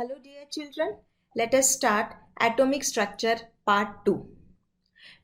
Hello dear children, let us start atomic structure part 2.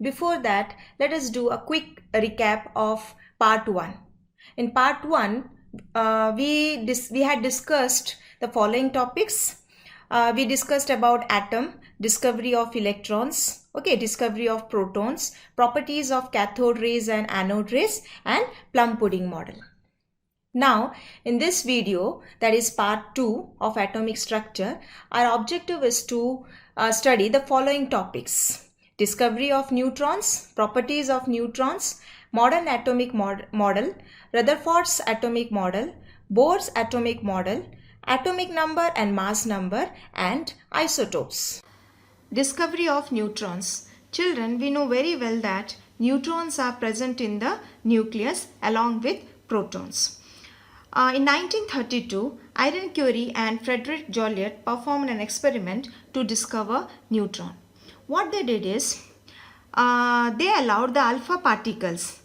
Before that, let us do a quick recap of part 1. In part 1, we had discussed the following topics. We discussed about atom, discovery of electrons, discovery of protons, properties of cathode rays and anode rays, and plum pudding model. Now, in this video, that is part 2 of atomic structure, our objective is to study the following topics: discovery of neutrons, properties of neutrons, modern atomic model, Rutherford's atomic model, Bohr's atomic model, atomic number and mass number, and isotopes. Discovery of neutrons. Children, we know very well that neutrons are present in the nucleus along with protons. In 1932, Irene Curie and Frederick Joliot performed an experiment to discover neutron. What they did is, they allowed the alpha particles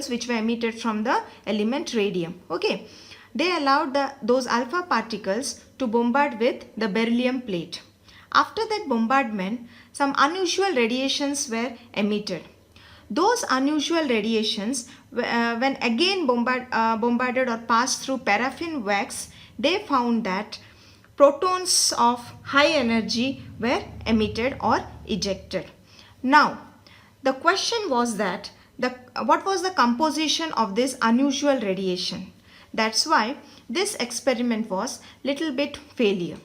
which were emitted from the element radium. They allowed those alpha particles to bombard with the beryllium plate. After that bombardment, some unusual radiations were emitted. Those unusual radiations, when again bombarded or passed through paraffin wax, they found that protons of high energy were emitted or ejected. Now, the question was that what was the composition of this unusual radiation? That's why this experiment was little bit failure.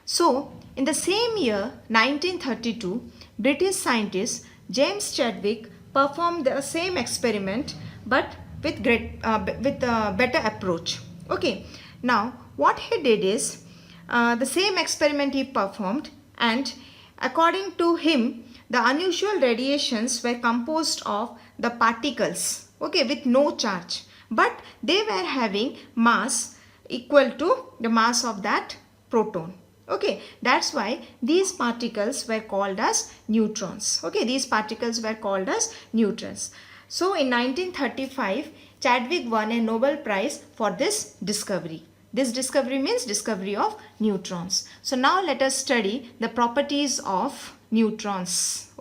So, in the same year, 1932, British scientist James Chadwick performed the same experiment but with better approach. Now what he did is, the same experiment he performed, and according to him, the unusual radiations were composed of the particles with no charge, but they were having mass equal to the mass of that proton. That's why these particles were called as neutrons. These particles were called as neutrons. So in 1935, Chadwick won a Nobel Prize for this discovery. This discovery means discovery of neutrons. So now let us study the properties of neutrons.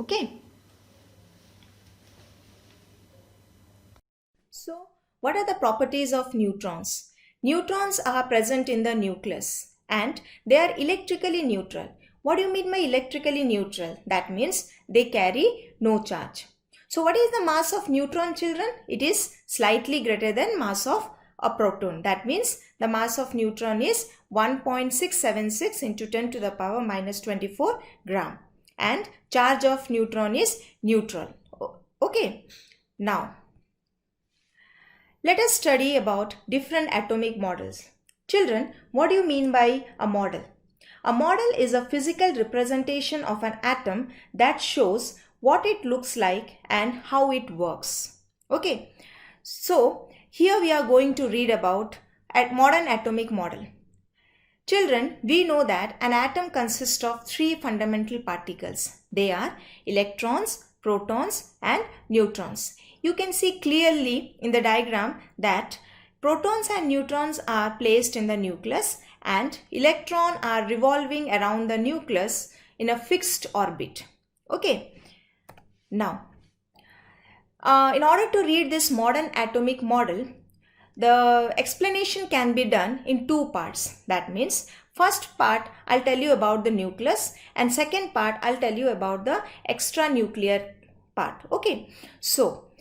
So what are the properties of neutrons? Neutrons are present in the nucleus and they are electrically neutral. What do you mean by electrically neutral? That means they carry no charge. So what is the mass of neutron, children? It is slightly greater than mass of a proton. That means the mass of neutron is 1.676 into 10 to the power minus 24 gram. And charge of neutron is neutral. Now, let us study about different atomic models. Children, what do you mean by a model? A model is a physical representation of an atom that shows what it looks like and how it works. So here we are going to read about a modern atomic model. Children, we know that an atom consists of three fundamental particles. They are electrons, protons, and neutrons. You can see clearly in the diagram that protons and neutrons are placed in the nucleus and electrons are revolving around the nucleus in a fixed orbit. Now, in order to read this modern atomic model, the explanation can be done in two parts. That means, first part I'll tell you about the nucleus and second part I'll tell you about the extranuclear part. So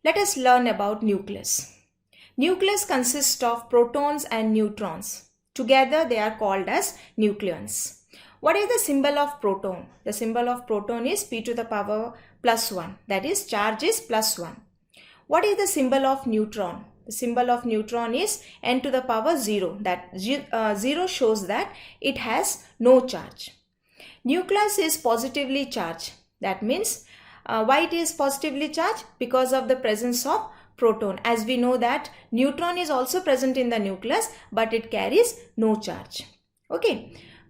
let us learn about nucleus. Nucleus consists of protons and neutrons. Together they are called as nucleons. What is the symbol of proton? The symbol of proton is P to the power plus 1. That is, charge is plus 1. What is the symbol of neutron? The symbol of neutron is N to the power 0. That 0 shows that it has no charge. Nucleus is positively charged. That means, why it is positively charged? Because of the presence of proton. As we know that neutron is also present in the nucleus, but it carries no charge.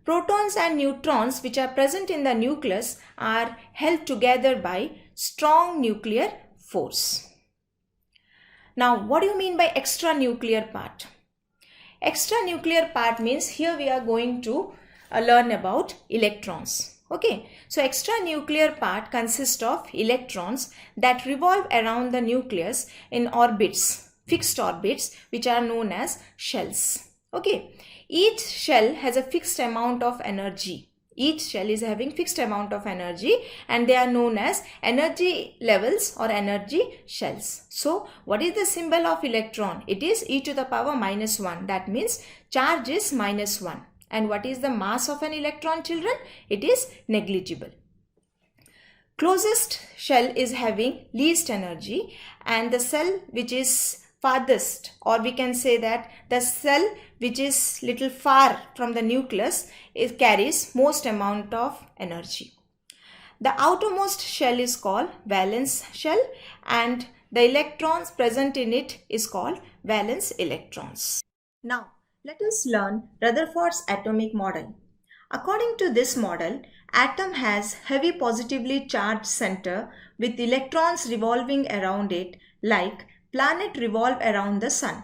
Protons and neutrons which are present in the nucleus are held together by strong nuclear force. Now, what do you mean by extranuclear part? Extranuclear part means here we are going to learn about electrons. Okay, so extranuclear part consists of electrons that revolve around the nucleus in orbits, fixed orbits, which are known as shells. Okay, each shell has a fixed amount of energy. Each shell is having fixed amount of energy and they are known as energy levels or energy shells. So what is the symbol of electron? It is e to the power minus 1. That means charge is minus 1. And what is the mass of an electron, children? It is negligible. Closest shell is having least energy and the cell which is farthest, or we can say that the cell which is little far from the nucleus carries most amount of energy. The outermost shell is called valence shell and the electrons present in it is called valence electrons. Now let us learn Rutherford's atomic model. According to this model, atom has heavy positively charged center with electrons revolving around it like planet revolve around the sun.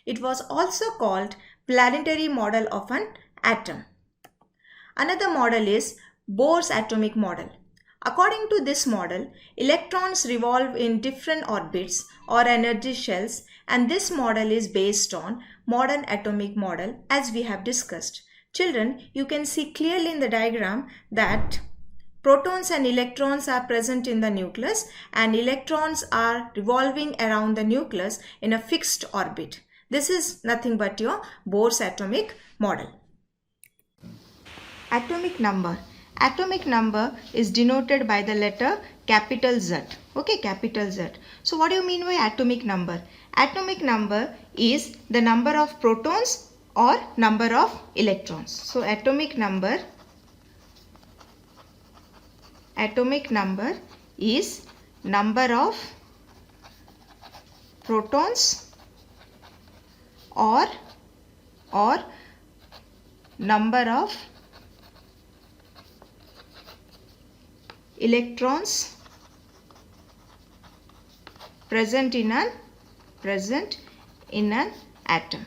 It was also called planetary model of an atom. Another model is Bohr's atomic model. According to this model, electrons revolve in different orbits or energy shells, and this model is based on modern atomic model as we have discussed. Children, you can see clearly in the diagram that protons and electrons are present in the nucleus and electrons are revolving around the nucleus in a fixed orbit. This is nothing but your Bohr's atomic model. Atomic number. Atomic number is denoted by the letter capital Z. Okay, capital Z. So what do you mean by atomic number? Atomic number is the number of protons or number of electrons. So atomic number is number of protons or number of electrons present in an atom.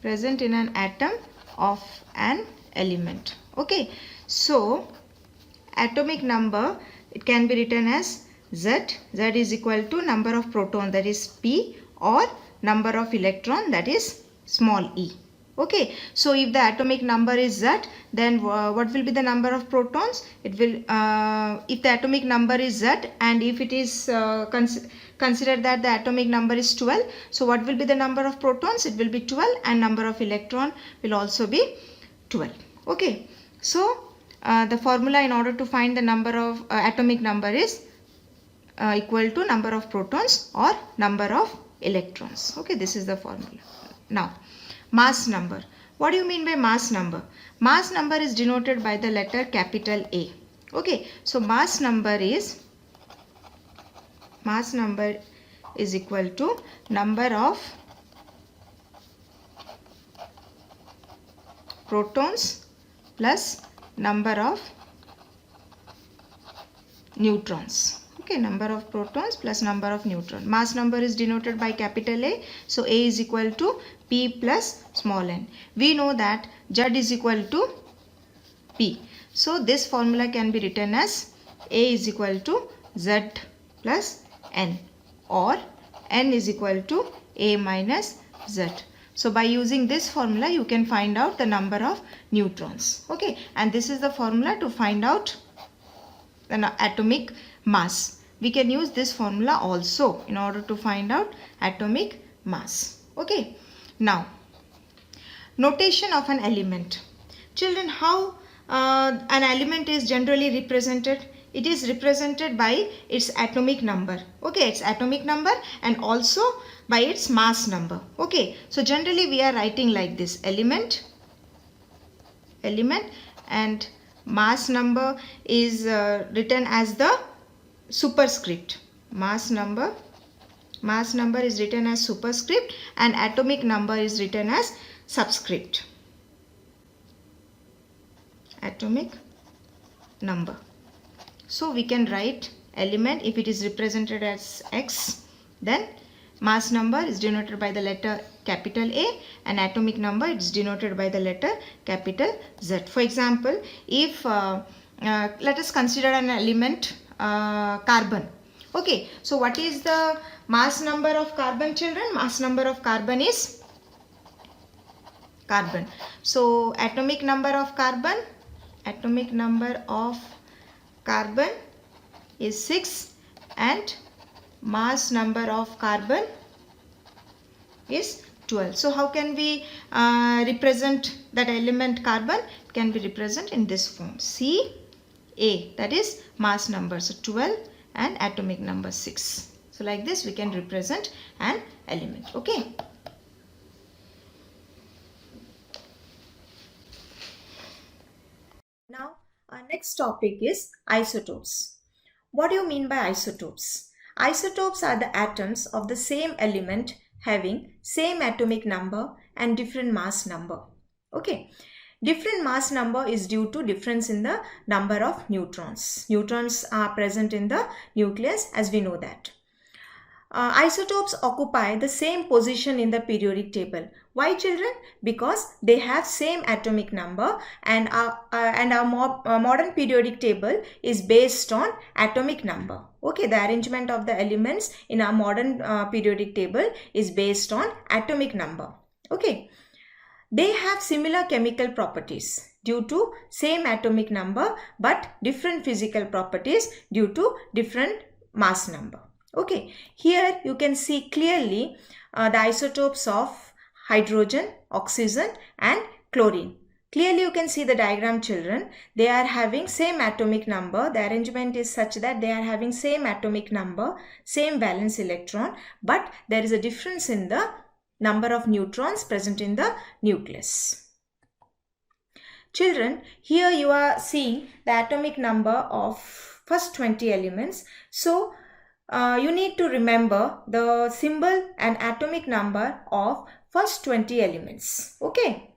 Present in an atom of an element. Okay, so atomic number, it can be written as Z. Z is equal to number of proton, that is P, or number of electron, that is small e. Okay, so if the atomic number is Z, then what will be the number of protons? It will, if the atomic number is Z and if it is consider that the atomic number is 12, so what will be the number of protons? It will be 12 and number of electron will also be 12. Okay, so the formula in order to find the number of atomic number is equal to number of protons or number of electrons. Okay, this is the formula. Now, mass number. What do you mean by mass number? Mass number is denoted by the letter capital A. Okay, so mass number is equal to number of protons plus number of neutrons. Okay, number of protons plus number of neutrons. Mass number is denoted by capital A. So A is equal to P plus small n. We know that Z is equal to P. So this formula can be written as A is equal to Z plus N, or N is equal to A minus Z. So by using this formula you can find out the number of neutrons. Okay, and this is the formula to find out the atomic mass. We can use this formula also in order to find out atomic mass. Okay, now notation of an element. Children, how an element is generally represented? It is represented by its atomic number. Okay, its atomic number and also by its mass number. Okay, so generally we are writing like this: element and mass number is written as the superscript. Mass number is written as superscript and atomic number is written as subscript. Atomic number. So we can write element, if it is represented as X, then mass number is denoted by the letter capital A, and atomic number is denoted by the letter capital Z. For example, if let us consider an element carbon. Okay, so what is the mass number of carbon, children? Mass number of carbon is carbon. So atomic number of carbon is 6, and mass number of carbon is 12. So how can we represent that element carbon? It can be represented in this form: Ca, that is mass number, so 12, and atomic number 6. So like this we can represent an element. Okay. Now our next topic is isotopes. What do you mean by isotopes? Isotopes are the atoms of the same element having same atomic number and different mass number. Okay. Different mass number is due to difference in the number of neutrons. Neutrons are present in the nucleus, as we know that. Isotopes occupy the same position in the periodic table. Why, children? Because they have same atomic number, and our modern periodic table is based on atomic number. Okay, the arrangement of the elements in our modern periodic table is based on atomic number. Okay. They have similar chemical properties due to same atomic number, but different physical properties due to different mass number. Okay, here you can see clearly the isotopes of hydrogen, oxygen, and chlorine. Clearly you can see the diagram, children. They are having same atomic number. The arrangement is such that they are having same atomic number, same valence electron, but there is a difference in the number of neutrons present in the nucleus. Children, here you are seeing the atomic number of first 20 elements. So you need to remember the symbol and atomic number of first 20 elements. Okay.